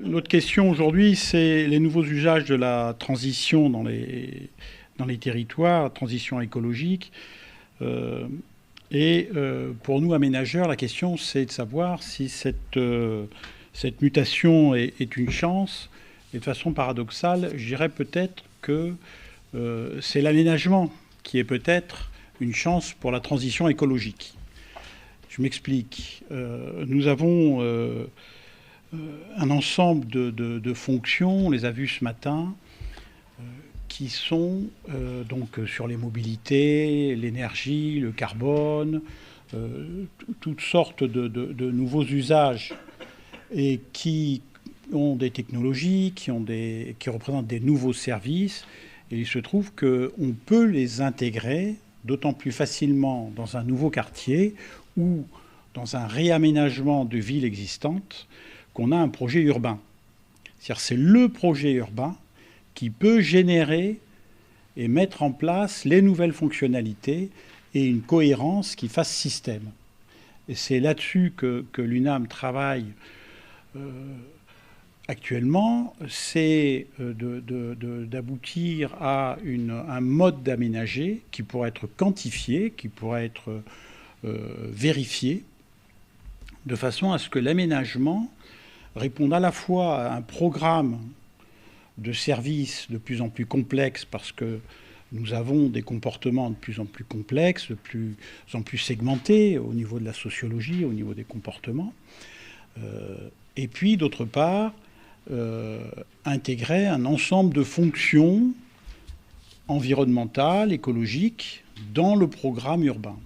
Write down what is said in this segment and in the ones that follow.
notre question aujourd'hui, c'est les nouveaux usages de la transition dans les territoires, la transition écologique. Euh, pour nous, aménageurs, la question, c'est de savoir si cette mutation est une chance. Et de façon paradoxale, je dirais peut-être que c'est l'aménagement qui est peut-être une chance pour la transition écologique. Je m'explique. Nous avons un ensemble de fonctions, on les a vues ce matin, qui sont donc sur les mobilités, l'énergie, le carbone, toutes sortes de nouveaux usages et qui ont des technologies, qui représentent des nouveaux services. Et il se trouve qu'on peut les intégrer d'autant plus facilement dans un nouveau quartier ou dans un réaménagement de villes existantes qu'on a un projet urbain. C'est-à-dire c'est le projet urbain qui peut générer et mettre en place les nouvelles fonctionnalités et une cohérence qui fasse système. Et c'est là-dessus que l'UNAM travaille actuellement, c'est d'aboutir à un mode d'aménager qui pourrait être quantifié, qui pourrait être vérifié, de façon à ce que l'aménagement réponde à la fois à un programme de services de plus en plus complexes, parce que nous avons des comportements de plus en plus complexes, de plus en plus segmentés au niveau de la sociologie, au niveau des comportements. Et puis, d'autre part, intégrer un ensemble de fonctions environnementales, écologiques, dans le programme urbain.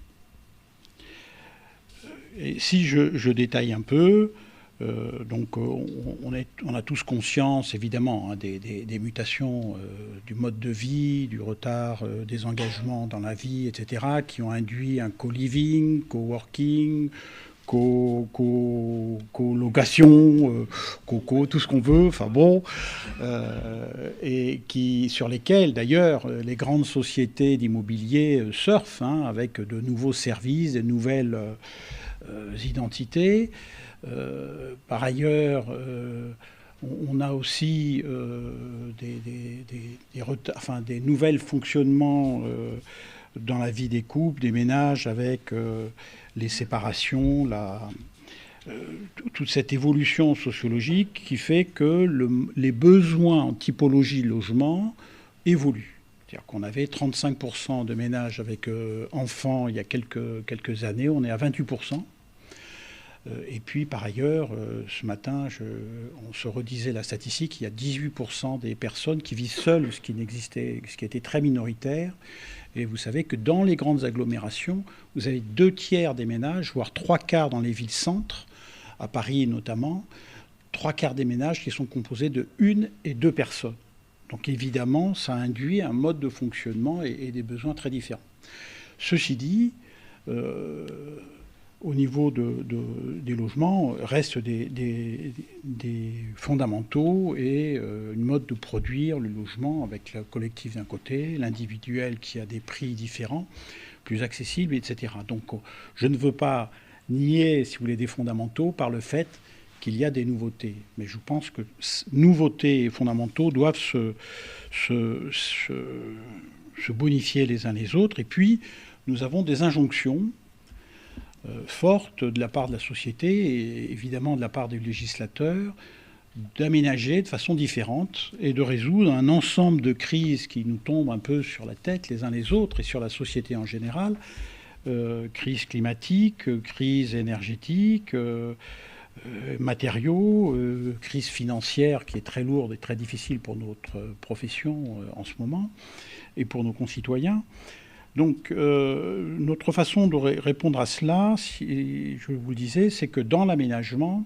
Et si je détaille un peu, donc on a tous conscience, évidemment, hein, des mutations du mode de vie, du retard des engagements dans la vie, etc., qui ont induit un co-living, co-working, colocation, tout ce qu'on veut, enfin bon, et sur lesquels d'ailleurs les grandes sociétés d'immobilier surfent, hein, avec de nouveaux services, de nouvelles identités. Par ailleurs, on a aussi des nouvelles fonctionnements dans la vie des couples, des ménages, avec les séparations, toute cette évolution sociologique qui fait que les besoins en typologie de logement évoluent. C'est-à-dire qu'on avait 35% de ménages avec enfants il y a quelques années, on est à 28%. Et puis, par ailleurs, ce matin, on se redisait la statistique, il y a 18% des personnes qui vivent seules, ce qui était très minoritaire. Et vous savez que dans les grandes agglomérations, vous avez 2/3 des ménages, voire 3/4 dans les villes-centres, à Paris notamment, 3/4 des ménages qui sont composés de 1 et 2 personnes. Donc évidemment, ça induit un mode de fonctionnement et des besoins très différents. Ceci dit, au niveau des logements, restent des fondamentaux et une mode de produire le logement avec le collectif d'un côté, l'individuel qui a des prix différents, plus accessibles, etc. Donc je ne veux pas nier, si vous voulez, des fondamentaux par le fait qu'il y a des nouveautés. Mais je pense que nouveautés et fondamentaux doivent se bonifier les uns les autres. Et puis, nous avons des injonctions forte de la part de la société et évidemment de la part des législateurs d'aménager de façon différente et de résoudre un ensemble de crises qui nous tombent un peu sur la tête les uns les autres et sur la société en général. Crise climatique, crise énergétique, matériaux, crise financière qui est très lourde et très difficile pour notre profession en ce moment et pour nos concitoyens. Donc, notre façon de répondre à cela, si je vous le disais, c'est que dans l'aménagement,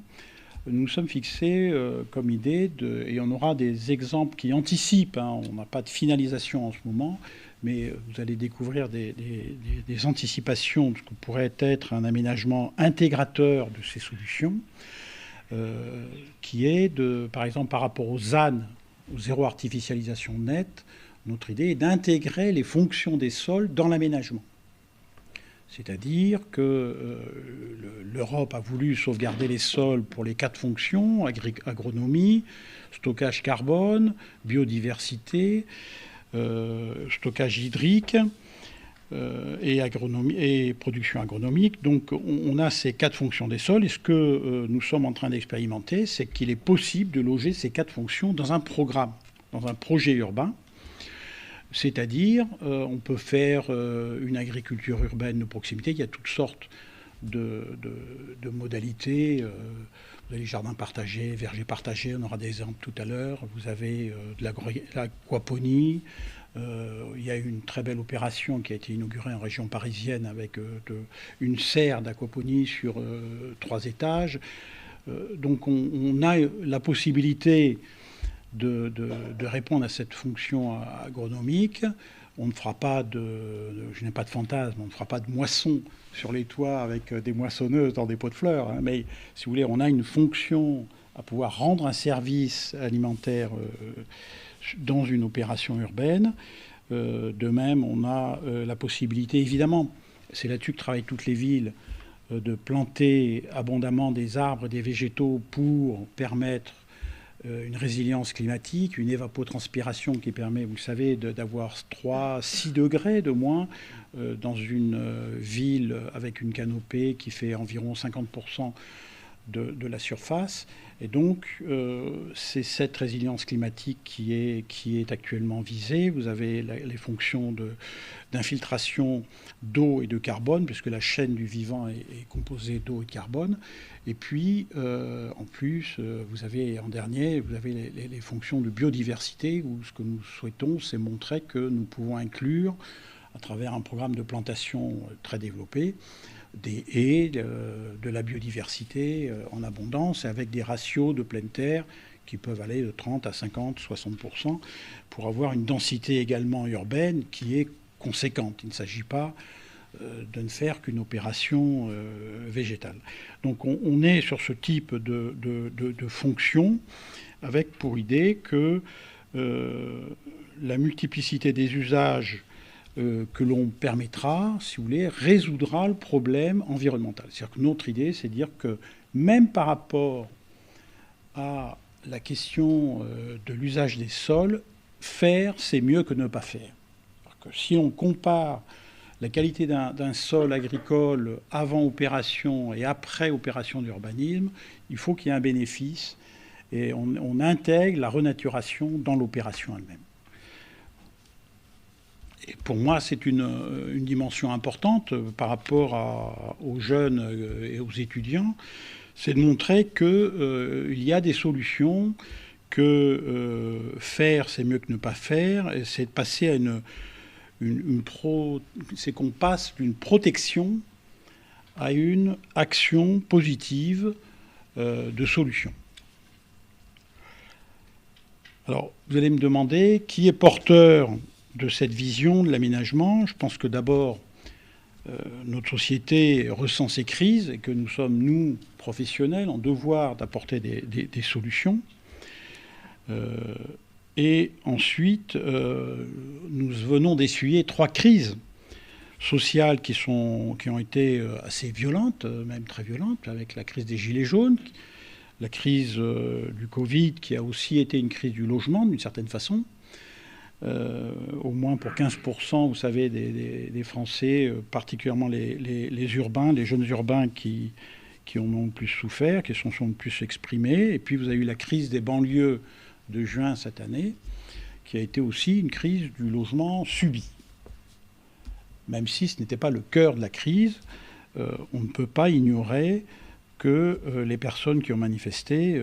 nous sommes fixés comme idée, et on aura des exemples qui anticipent, hein, on n'a pas de finalisation en ce moment, mais vous allez découvrir des anticipations de ce que pourrait être un aménagement intégrateur de ces solutions, qui est, par exemple, par rapport aux ZAN, au zéro artificialisation nette, notre idée est d'intégrer les fonctions des sols dans l'aménagement. C'est-à-dire que l'Europe a voulu sauvegarder les sols pour les 4 fonctions, agronomie, stockage carbone, biodiversité, stockage hydrique et production agronomique. Donc on a ces 4 fonctions des sols. Et ce que nous sommes en train d'expérimenter, c'est qu'il est possible de loger ces 4 fonctions dans un programme, dans un projet urbain. C'est-à-dire, on peut faire une agriculture urbaine de proximité. Il y a toutes sortes de modalités. Vous avez les jardins partagés, vergers partagés, on aura des exemples tout à l'heure. Vous avez de l'aquaponie. Il y a eu une très belle opération qui a été inaugurée en région parisienne avec une serre d'aquaponie sur 3 étages. Donc on a la possibilité de répondre à cette fonction agronomique. On ne fera pas je n'ai pas de fantasme, on ne fera pas de moisson sur les toits avec des moissonneuses dans des pots de fleurs. Hein, mais si vous voulez, on a une fonction à pouvoir rendre un service alimentaire dans une opération urbaine. De même, on a la possibilité, évidemment, c'est là-dessus que travaillent toutes les villes, de planter abondamment des arbres et des végétaux pour permettre une résilience climatique, une évapotranspiration qui permet, vous le savez, d'avoir 3-6 degrés de moins dans une ville avec une canopée qui fait environ 50% de la surface. Et donc, c'est cette résilience climatique qui est actuellement visée. Vous avez les fonctions d'infiltration d'eau et de carbone, puisque la chaîne du vivant est composée d'eau et de carbone. Et puis, en plus, vous avez les fonctions de biodiversité, où ce que nous souhaitons, c'est montrer que nous pouvons inclure, à travers un programme de plantation très développé, des haies, de la biodiversité en abondance, avec des ratios de pleine terre qui peuvent aller de 30 à 50, 60%, pour avoir une densité également urbaine qui est conséquente. Il ne s'agit pas de ne faire qu'une opération végétale. Donc on est sur ce type de fonction, avec pour idée que la multiplicité des usages que l'on permettra, si vous voulez, résoudra le problème environnemental. C'est-à-dire que notre idée, c'est de dire que même par rapport à la question de l'usage des sols, faire, c'est mieux que ne pas faire. Que si on compare la qualité d'un sol agricole avant opération et après opération d'urbanisme, il faut qu'il y ait un bénéfice et on intègre la renaturation dans l'opération elle-même. Et pour moi, c'est une dimension importante par rapport aux jeunes et aux étudiants, c'est de montrer qu'il y a des solutions, que faire, c'est mieux que ne pas faire, et c'est de passer à c'est qu'on passe d'une protection à une action positive de solution. Alors, vous allez me demander qui est porteur de cette vision de l'aménagement. Je pense que d'abord, notre société ressent ces crises et que nous sommes, nous, professionnels, en devoir d'apporter des solutions. Et ensuite, nous venons d'essuyer 3 crises sociales qui ont été assez violentes, même très violentes, avec la crise des Gilets jaunes, la crise du Covid, qui a aussi été une crise du logement, d'une certaine façon. Au moins pour 15%, vous savez, des Français, particulièrement les urbains, les jeunes urbains qui en ont le plus souffert, qui se sont le plus exprimés. Et puis vous avez eu la crise des banlieues de juin cette année, qui a été aussi une crise du logement subi. Même si ce n'était pas le cœur de la crise, on ne peut pas ignorer que les personnes qui ont manifesté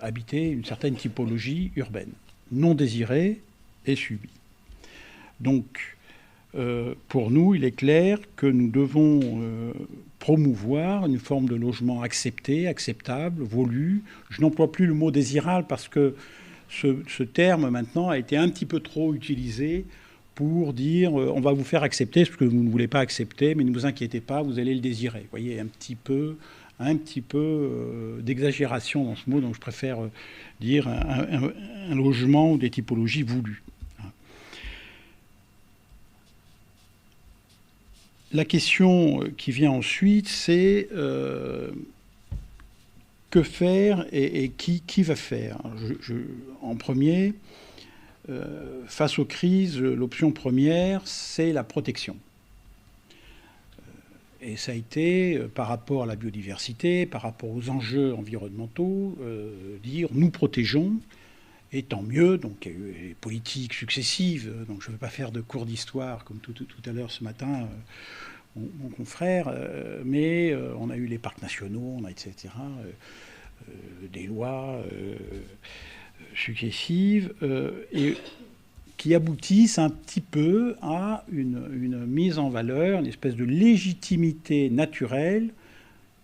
habitaient une certaine typologie urbaine, non désirée et subie. Donc, pour nous, il est clair que nous devons promouvoir une forme de logement accepté, acceptable, voulu. Je n'emploie plus le mot désirable parce que ce terme, maintenant, a été un petit peu trop utilisé pour dire on va vous faire accepter ce que vous ne voulez pas accepter, mais ne vous inquiétez pas, vous allez le désirer. Vous voyez, un petit peu d'exagération dans ce mot, donc je préfère dire un logement ou des typologies voulues. La question qui vient ensuite, c'est que faire et qui va faire. En premier, face aux crises, l'option première, c'est la protection. Et ça a été, par rapport à la biodiversité, par rapport aux enjeux environnementaux, dire nous protégeons, et tant mieux. Donc il y a eu les politiques successives, donc je ne veux pas faire de cours d'histoire comme tout à l'heure ce matin, mon confrère, mais on a eu les parcs nationaux, on a etc., des lois successives, et qui aboutissent un petit peu à une mise en valeur, une espèce de légitimité naturelle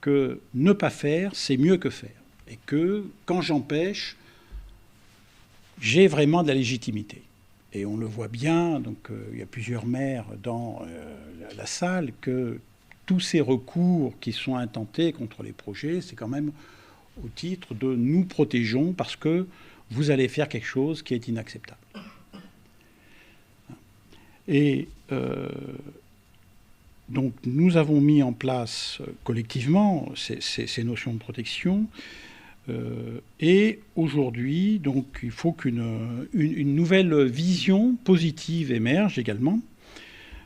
que ne pas faire, c'est mieux que faire. Et que quand j'empêche, j'ai vraiment de la légitimité. Et on le voit bien, donc il y a plusieurs maires dans la salle, que tous ces recours qui sont intentés contre les projets, c'est quand même au titre de nous protégeons parce que vous allez faire quelque chose qui est inacceptable. Et donc nous avons mis en place collectivement ces notions de protection. Et aujourd'hui, donc, il faut qu'une nouvelle vision positive émerge également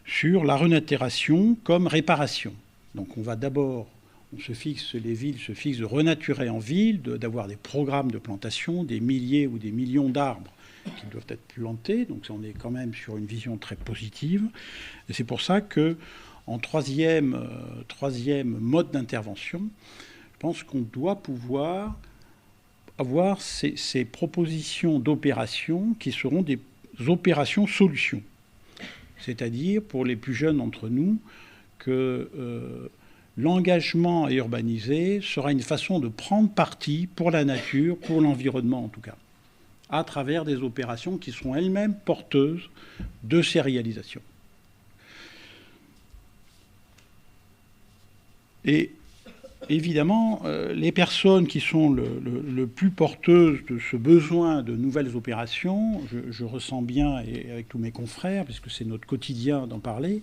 sur la renaturalisation comme réparation. Donc on va d'abord, les villes se fixent de renaturer en ville, d'avoir des programmes de plantation, des milliers ou des millions d'arbres qui doivent être plantés. Donc on est quand même sur une vision très positive. Et c'est pour ça qu'en troisième mode d'intervention, je pense qu'on doit pouvoir avoir ces propositions d'opérations qui seront des opérations solutions. C'est-à-dire, pour les plus jeunes d'entre nous, que l'engagement à urbaniser sera une façon de prendre parti pour la nature, pour l'environnement en tout cas, à travers des opérations qui seront elles-mêmes porteuses de ces réalisations. Et évidemment, les personnes qui sont le plus porteuses de ce besoin de nouvelles opérations, je ressens bien, et avec tous mes confrères, puisque c'est notre quotidien d'en parler,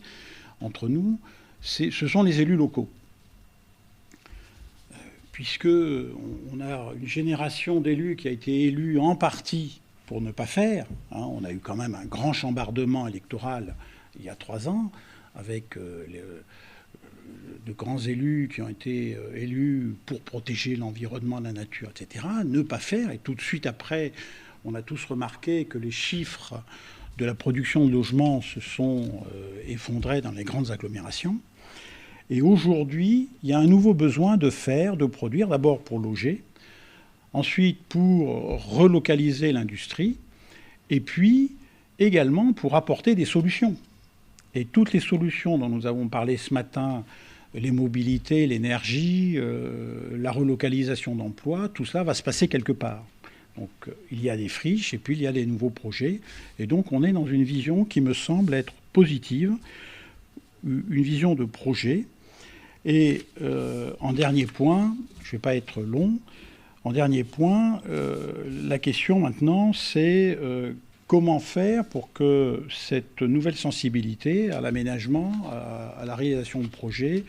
entre nous, ce sont les élus locaux. Puisqu'on a une génération d'élus qui a été élue en partie pour ne pas faire. Hein, on a eu quand même un grand chambardement électoral il y a 3 ans, avec de grands élus qui ont été élus pour protéger l'environnement, la nature, etc. Ne pas faire. Et tout de suite après, on a tous remarqué que les chiffres de la production de logements se sont effondrés dans les grandes agglomérations. Et aujourd'hui, il y a un nouveau besoin de produire, d'abord pour loger, ensuite pour relocaliser l'industrie, et puis également pour apporter des solutions. Et toutes les solutions dont nous avons parlé ce matin, les mobilités, l'énergie, la relocalisation d'emplois, tout cela va se passer quelque part. Donc il y a des friches et puis il y a des nouveaux projets. Et donc on est dans une vision qui me semble être positive, une vision de projet. Et en dernier point, je ne vais pas être long, en dernier point, la question maintenant, c'est comment faire pour que cette nouvelle sensibilité à l'aménagement, à la réalisation de projets,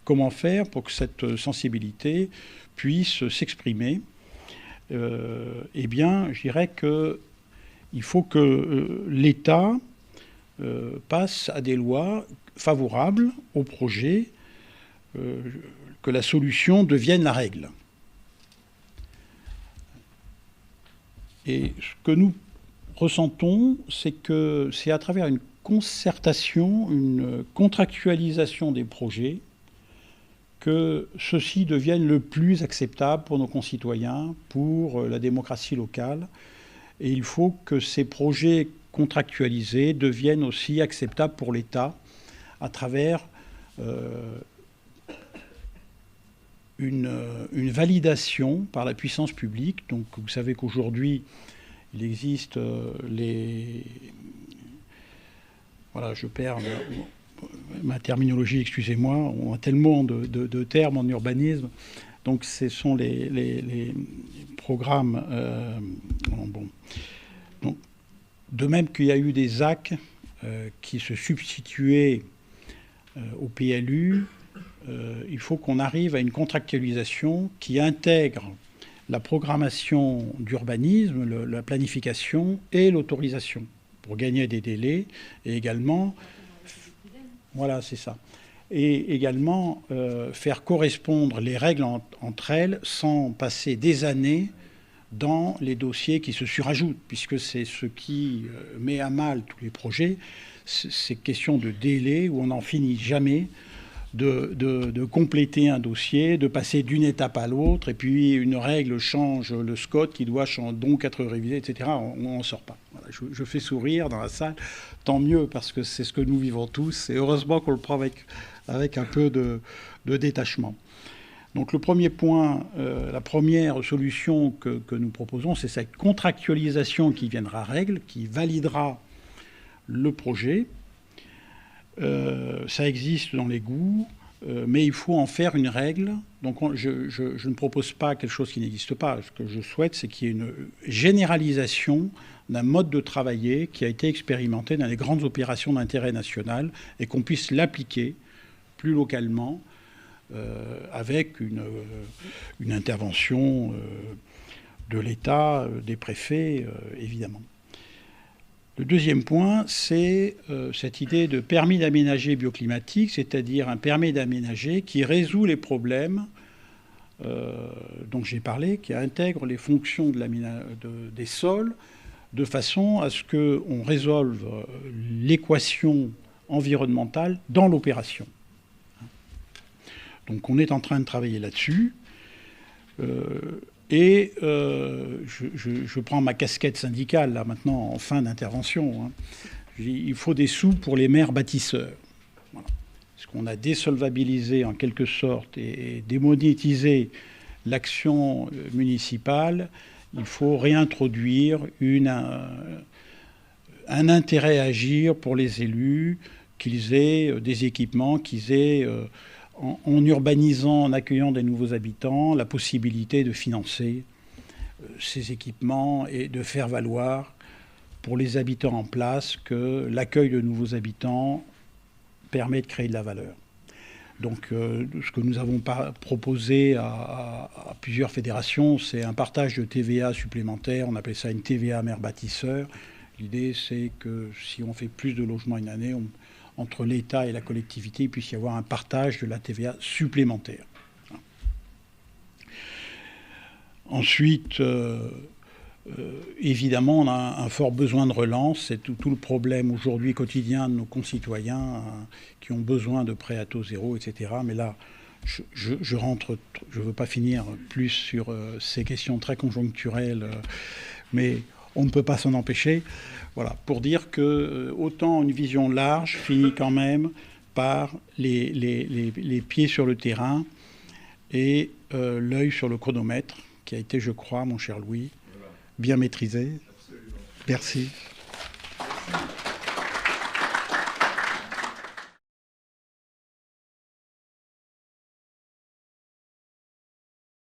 comment faire pour que cette sensibilité puisse s'exprimer. Eh bien, je dirais qu'il faut que l'État passe à des lois favorables au projet, que la solution devienne la règle. Et ce que nous ressentons, c'est que c'est à travers une concertation, une contractualisation des projets, que ceux-ci deviennent le plus acceptable pour nos concitoyens, pour la démocratie locale. Et il faut que ces projets contractualisés deviennent aussi acceptables pour l'État à travers une validation par la puissance publique. Donc vous savez qu'aujourd'hui, il existe Voilà, je perds ma terminologie, excusez-moi, on a tellement de termes en urbanisme. Donc ce sont les programmes... bon. Donc, de même qu'il y a eu des ZAC qui se substituaient au PLU, il faut qu'on arrive à une contractualisation qui intègre la programmation d'urbanisme, la planification et l'autorisation pour gagner des délais et également, voilà, c'est ça. Et également faire correspondre les règles entre elles sans passer des années dans les dossiers qui se surajoutent, puisque c'est ce qui met à mal tous les projets, ces questions de délai où on n'en finit jamais de compléter un dossier, de passer d'une étape à l'autre, et puis une règle change le SCOT qui doit donc être révisé, etc. On n'en sort pas. Voilà, je fais sourire dans la salle, tant mieux, parce que c'est ce que nous vivons tous, et heureusement qu'on le prend avec un peu de détachement. Donc le premier point, la première solution que nous proposons, c'est cette contractualisation qui viendra règle, qui validera le projet. Ça existe dans les goûts, mais il faut en faire une règle. Donc je ne propose pas quelque chose qui n'existe pas. Ce que je souhaite, c'est qu'il y ait une généralisation d'un mode de travailler qui a été expérimenté dans les grandes opérations d'intérêt national et qu'on puisse l'appliquer plus localement avec une intervention de l'État, des préfets, évidemment. Le deuxième point, c'est cette idée de permis d'aménager bioclimatique, c'est-à-dire un permis d'aménager qui résout les problèmes dont j'ai parlé, qui intègre les fonctions des sols de façon à ce qu'on résolve l'équation environnementale dans l'opération. Donc on est en train de travailler là-dessus. Je prends ma casquette syndicale, là, maintenant, en fin d'intervention. Il faut des sous pour les maires bâtisseurs. Voilà. Parce qu'on a désolvabilisé, en quelque sorte, et démonétisé l'action municipale. Il faut réintroduire un intérêt à agir pour les élus, qu'ils aient des équipements, qu'ils aient... en urbanisant, en accueillant des nouveaux habitants, la possibilité de financer ces équipements et de faire valoir pour les habitants en place que l'accueil de nouveaux habitants permet de créer de la valeur. Donc ce que nous avons proposé à plusieurs fédérations, c'est un partage de TVA supplémentaire, on appelle ça une TVA maire bâtisseur. L'idée, c'est que si on fait plus de logements une année, entre l'État et la collectivité, il puisse y avoir un partage de la TVA supplémentaire. Ensuite, évidemment, on a un fort besoin de relance. C'est tout le problème aujourd'hui quotidien de nos concitoyens qui ont besoin de prêts à taux zéro, etc. Mais là, je ne veux pas finir plus sur ces questions très conjoncturelles, mais on ne peut pas s'en empêcher. Voilà, pour dire que autant une vision large finit quand même par les pieds sur le terrain et l'œil sur le chronomètre, qui a été, je crois, mon cher Louis, bien maîtrisé. Absolument. Merci.